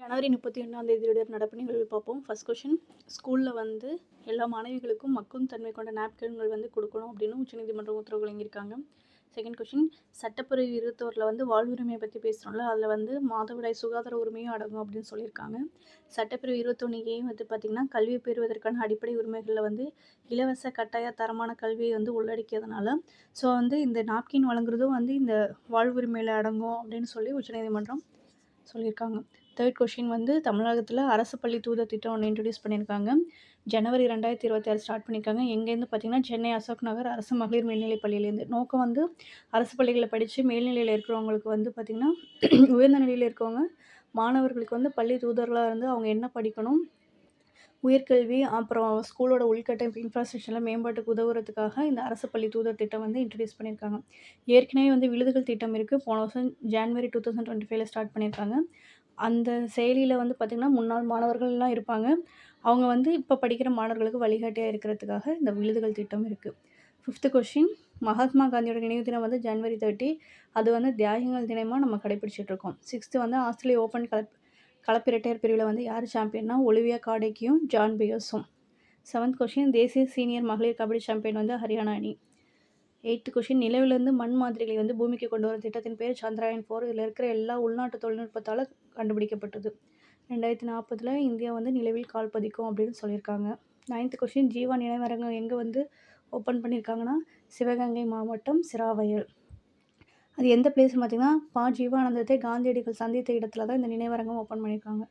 ஜனவரி 31 நடப்பு நிகழ்வு பார்ப்போம். ஃபர்ஸ்ட் கொஷின், ஸ்கூலில் வந்து எல்லா மாணவிகளுக்கும் மக்கும் தன்மை கொண்ட நாப்கின்கள் வந்து கொடுக்கணும் அப்படின்னு உச்சநீதிமன்றம் உத்தரவு வழங்கியிருக்காங்க. செகண்ட் கொஷின், சட்டப்பிரிவு 21 வந்து வாழ்வுரிமையை பற்றி பேசுகிறோம்ல, அதில் வந்து மாதவிடாய் சுகாதார உரிமையும் அடங்கும் அப்படின்னு சொல்லியிருக்காங்க. சட்டப்பிரிவு 21A வந்து பார்த்திங்கன்னா கல்வி பெறுவதற்கான அடிப்படை உரிமைகளில் வந்து இலவச கட்டாய தரமான கல்வியை வந்து உள்ளடக்கியதுனால ஸோ வந்து இந்த நாப்கின் வழங்குறதும் வந்து இந்த வாழ்வுரிமையில் அடங்கும் அப்படின்னு சொல்லி உச்சநீதிமன்றம் சொல்லியிருக்காங்க. தேர்ட் கொஷின் வந்து தமிழகத்தில் அரசு பள்ளி தூதர் திட்டம் ஒன்று இன்ட்ரடியூஸ் பண்ணியிருக்காங்க. ஜனவரி 2026 ஸ்டார்ட் பண்ணியிருக்காங்க. எங்கேருந்து பார்த்திங்கன்னா சென்னை அசோக் நகர் அரசு மகளிர் மேல்நிலைப் பள்ளியிலேருந்து. நோக்கம் வந்து அரசு பள்ளிகளில் படித்து மேல்நிலையில் இருக்கிறவங்களுக்கு வந்து பார்த்திங்கன்னா உயர்ந்த நிலையில் இருக்கவங்க மாணவர்களுக்கு வந்து பள்ளி தூதர்களாக இருந்து அவங்க என்ன படிக்கணும், உயர்கல்வி அப்புறம் ஸ்கூலோட உள்கட்டமைப்பு இன்ஃப்ராஸ்ட்ரக்சரில் மேம்பாட்டுக்கு உதவுறதுக்காக இந்த அரசு பள்ளி தூதர் திட்டம் வந்து இன்ட்ரடியூஸ் பண்ணியிருக்காங்க. ஏற்கனவே வந்து விழுதுகள் திட்டம் இருக்குது. போன வருஷம் ஜான்வரி 2025 ஸ்டார்ட் பண்ணியிருக்காங்க. அந்த செயலியில் வந்து பார்த்திங்கன்னா முன்னாள் மாணவர்கள்லாம் இருப்பாங்க. அவங்க வந்து இப்போ படிக்கிற மாணவர்களுக்கு வழிகாட்டியாக இருக்கிறதுக்காக இந்த விழுதுகள் திட்டம் இருக்குது. ஃபிஃப்த்து கொஷின், மகாத்மா காந்தியோட நினைவு தினம் வந்து ஜனவரி 30. அது வந்து தியாகிகள் தினமாக நம்ம கடைப்பிடிச்சிட்ருக்கோம். சிக்ஸ்த்து வந்து ஆஸ்திரேலியா ஓப்பன் கலப்பிரட்டையர் பிரிவில் வந்து யார் சாம்பியன்னா ஒலிவியா காடேக்கியும் ஜான் பியர்ஸும். செவன்த் கொஷின், தேசிய சீனியர் மகளிர் கபடி சாம்பியன் வந்து ஹரியானா அணி. எயித்து கொஷின், நிலவிலிருந்து மண் மாதிரிகளை வந்து பூமிக்கு கொண்டு வரும் திட்டத்தின் பேர் சந்திராயன் 4. இதில் இருக்கிற எல்லா உள்நாட்டு தொழில்நுட்பத்தால் கண்டுபிடிக்கப்பட்டது. 2040 இந்தியா வந்து நிலவில் கால் பதிக்கும் அப்படின்னு சொல்லியிருக்காங்க. நைன்த்து கொஷின், ஜீவா நினைவரங்கம் எங்கே வந்து ஓப்பன் பண்ணியிருக்காங்கன்னா சிவகங்கை மாவட்டம் சிராவயல். அது எந்த பிளேஸ்னு பார்த்திங்கன்னா ஜீவானந்தத்தை காந்தியடிகள் சந்தித்த இடத்துல தான் இந்த நினைவரங்கம் ஓப்பன் பண்ணியிருக்காங்க.